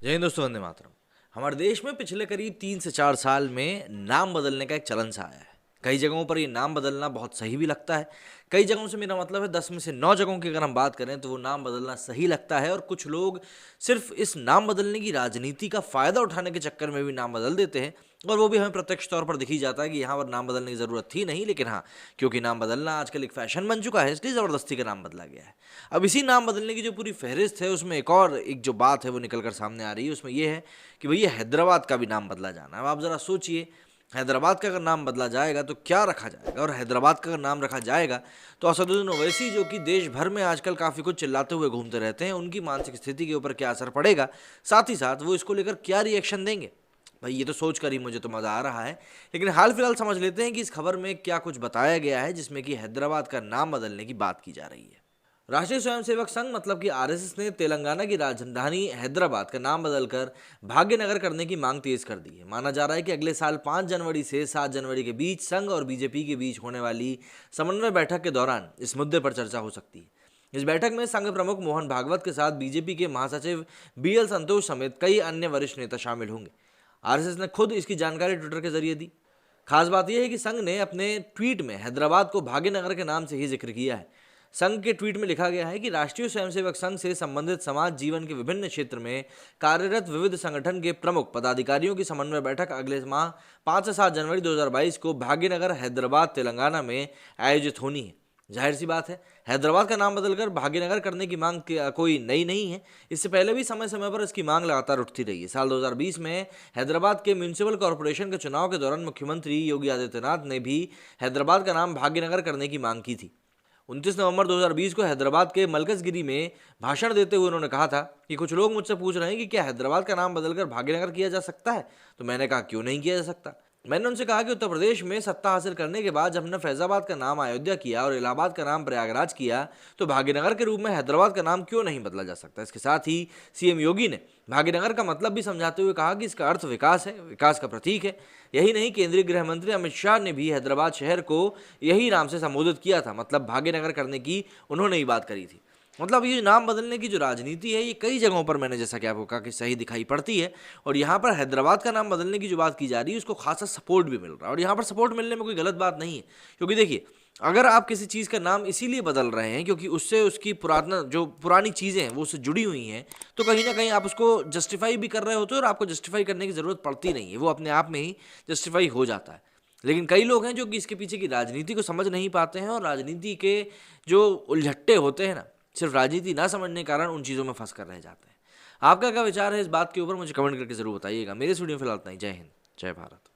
जय हिंद दोस्तों, वंदे मातरम। हमारे देश में पिछले करीब 3 से 4 साल में नाम बदलने का एक चलन सा आया है। कई जगहों पर ये नाम बदलना बहुत सही भी लगता है। कई जगहों से मेरा मतलब है 10 में से 9 जगहों की अगर हम बात करें तो वो नाम बदलना सही लगता है, और कुछ लोग सिर्फ इस नाम बदलने की राजनीति का फायदा उठाने के चक्कर में भी नाम बदल देते हैं। और वो भी हमें प्रत्यक्ष तौर पर दिख ही जाता है कि यहाँ पर नाम बदलने की ज़रूरत थी नहीं, लेकिन हाँ, क्योंकि नाम बदलना आजकल एक फैशन बन चुका है, इसलिए ज़बरदस्ती का नाम बदला गया है। अब इसी नाम बदलने की जो पूरी फहरिस्त है उसमें एक जो बात है वो निकल कर सामने आ रही है। उसमें ये है कि भैया हैदराबाद का भी नाम बदला जाना है। अब आप ज़रा सोचिए, हैदराबाद का अगर नाम बदला जाएगा तो क्या रखा जाएगा, और हैदराबाद का अगर नाम रखा जाएगा तो असदुद्दीन ओवैसी, जो कि देश भर में आजकल काफ़ी कुछ चिल्लाते हुए घूमते रहते हैं, उनकी मानसिक स्थिति के ऊपर क्या असर पड़ेगा, साथ ही साथ वो इसको लेकर क्या रिएक्शन देंगे। भाई ये तो सोच कर ही मुझे तो मज़ा आ रहा है। लेकिन हाल फिलहाल समझ लेते हैं कि इस खबर में क्या कुछ बताया गया है जिसमें कि हैदराबाद का नाम बदलने की बात की जा रही है। राष्ट्रीय स्वयंसेवक संघ मतलब कि आरएसएस ने तेलंगाना की राजधानी हैदराबाद का नाम बदलकर भाग्यनगर करने की मांग तेज कर दी है। माना जा रहा है कि अगले साल 5 जनवरी से 7 जनवरी के बीच संघ और बीजेपी के बीच होने वाली समन्वय बैठक के दौरान इस मुद्दे पर चर्चा हो सकती है। इस बैठक में संघ प्रमुख मोहन भागवत के साथ बीजेपी के महासचिव बीएल संतोष समेत कई अन्य वरिष्ठ नेता शामिल होंगे। आरएसएस ने खुद इसकी जानकारी ट्विटर के जरिए दी। खास बात यह है कि संघ ने अपने ट्वीट में हैदराबाद को भाग्यनगर के नाम से ही जिक्र किया है। संघ के ट्वीट में लिखा गया है कि राष्ट्रीय स्वयंसेवक संघ से संबंधित समाज जीवन के विभिन्न क्षेत्र में कार्यरत विविध संगठन के प्रमुख पदाधिकारियों की समन्वय बैठक अगले माह 5 से 7 जनवरी 2022 को भाग्यनगर हैदराबाद तेलंगाना में आयोजित होनी है। जाहिर सी बात है, हैदराबाद का नाम बदलकर भाग्यनगर करने की मांग कोई नई नहीं है। इससे पहले भी समय समय पर इसकी मांग लगातार उठती रही है। साल 2020 में हैदराबाद के म्यूनिसिपल कॉरपोरेशन के चुनाव के दौरान मुख्यमंत्री योगी आदित्यनाथ ने भी हैदराबाद का नाम भाग्यनगर करने की मांग की थी। 29 नवंबर 2020 को हैदराबाद के मलकजगिरी में भाषण देते हुए उन्होंने कहा था कि कुछ लोग मुझसे पूछ रहे हैं कि क्या हैदराबाद का नाम बदलकर भाग्यनगर किया जा सकता है। तो मैंने कहा, क्यों नहीं किया जा सकता। मैंने उनसे कहा कि उत्तर प्रदेश में सत्ता हासिल करने के बाद जब हमने फैजाबाद का नाम अयोध्या किया और इलाहाबाद का नाम प्रयागराज किया, तो भाग्यनगर के रूप में हैदराबाद का नाम क्यों नहीं बदला जा सकता। इसके साथ ही सीएम योगी ने भाग्यनगर का मतलब भी समझाते हुए कहा कि इसका अर्थ विकास है, विकास का प्रतीक है। यही नहीं, केंद्रीय गृह मंत्री अमित शाह ने भी हैदराबाद शहर को यही नाम से संबोधित किया था, मतलब भाग्यनगर करने की उन्होंने ही बात करी थी। मतलब ये नाम बदलने की जो राजनीति है ये कई जगहों पर, मैंने जैसा कि आपको कहा, कि सही दिखाई पड़ती है। और यहाँ पर हैदराबाद का नाम बदलने की जो बात की जा रही है उसको खासा सपोर्ट भी मिल रहा है, और यहाँ पर सपोर्ट मिलने में कोई गलत बात नहीं है। क्योंकि देखिए, अगर आप किसी चीज़ का नाम इसीलिए बदल रहे हैं क्योंकि उससे उसकी पुरानी चीज़ें हैं वो उससे जुड़ी हुई हैं, तो कहीं ना कहीं आप उसको जस्टिफाई भी कर रहे होते हो, और आपको जस्टिफाई करने की ज़रूरत पड़ती नहीं है, वो अपने आप में ही जस्टिफाई हो जाता है। लेकिन कई लोग हैं जो कि इसके पीछे की राजनीति को समझ नहीं पाते हैं, और राजनीति के जो उलझट्टे होते हैं ना, सिर्फ राजनीति ना समझने के कारण उन चीज़ों में फंस कर रह जाते हैं। आपका क्या विचार है इस बात के ऊपर, मुझे कमेंट करके जरूर बताइएगा। मेरे इस वीडियो में फिलहाल इतना ही। जय हिंद, जय भारत।